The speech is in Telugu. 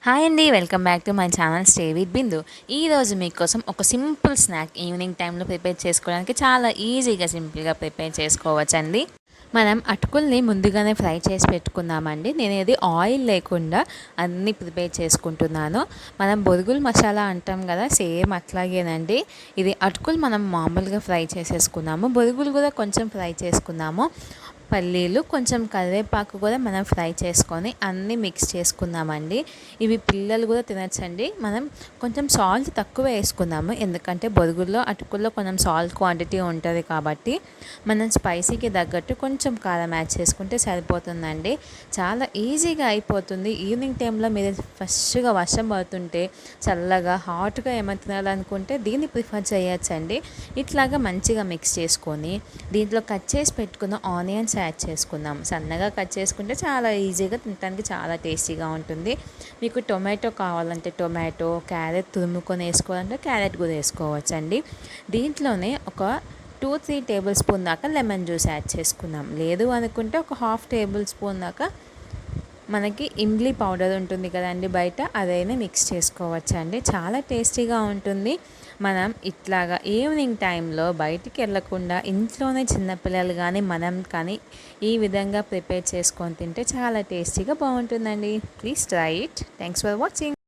హాయ్ అండి, welcome back to my channel stay with Bindu. ఈరోజు మీకోసం ఒక సింపుల్ స్నాక్ ఈవినింగ్ టైంలో ప్రిపేర్ చేసుకోవడానికి చాలా ఈజీగా సింపుల్గా ప్రిపేర్ చేసుకోవచ్చండి. మనం అటుకుల్ని ముందుగానే ఫ్రై చేసి పెట్టుకుందామండి. నేను ఇది ఆయిల్ లేకుండా అన్నీ ప్రిపేర్ చేసుకుంటున్నాను. మనం బొరుగులు మసాలా అంటాం కదా, సేమ్ అట్లాగేనండి. ఇది అటుకులు మనం మామూలుగా ఫ్రై చేసేసుకున్నాము, బొరుగులు కూడా కొంచెం ఫ్రై చేసుకున్నాము, పల్లీలు కొంచెం కరివేపాకు కూడా మనం ఫ్రై చేసుకొని అన్నీ మిక్స్ చేసుకుందామండి. ఇవి పిల్లలు కూడా తినచ్చండి. మనం కొంచెం సాల్ట్ తక్కువ వేసుకుందాము, ఎందుకంటే బొరుగుల్లో అటుకుల్లో కొంచెం సాల్ట్ క్వాంటిటీ ఉంటుంది కాబట్టి మనం స్పైసీకి తగ్గట్టు కొంచెం కారం యాడ్ చేసుకుంటే సరిపోతుందండి. చాలా ఈజీగా అయిపోతుంది. ఈవినింగ్ టైంలో మీరు ఫ్రెష్గా వర్షం పడుతుంటే చల్లగా హాట్గా ఏమైనా తినాలనుకుంటే దీన్ని ప్రిఫర్ చేయొచ్చండి. ఇట్లాగా మంచిగా మిక్స్ చేసుకొని దీంట్లో కట్ చేసి పెట్టుకున్న ఆనియన్స్ యాడ్ చేసుకుందాం. సన్నగా కట్ చేసుకుంటే చాలా ఈజీగా తినడానికి చాలా టేస్టీగా ఉంటుంది. మీకు టొమాటో కావాలంటే టొమాటో, క్యారెట్ తురుముకొని వేసుకోవాలంటే క్యారెట్ కూడా వేసుకోవచ్చండి. దీంట్లోనే ఒక 2-3 టేబుల్ స్పూన్ దాకా లెమన్ జ్యూస్ యాడ్ చేసుకుందాం. లేదు అనుకుంటే ఒక హాఫ్ టేబుల్ స్పూన్ దాకా మనకి ఇమ్లీ పౌడర్ ఉంటుంది కదండి బయట, అదైనా మిక్స్ చేసుకోవచ్చండి. చాలా టేస్టీగా ఉంటుంది. మనం ఇట్లాగా ఈవినింగ్ టైంలో బయటికి వెళ్ళకుండా ఇంట్లోనే చిన్నపిల్లలు కానీ మనం కానీ ఈ విధంగా ప్రిపేర్ చేసుకొని తింటే చాలా టేస్టీగా బాగుంటుందండి. Please try it. Thanks for watching.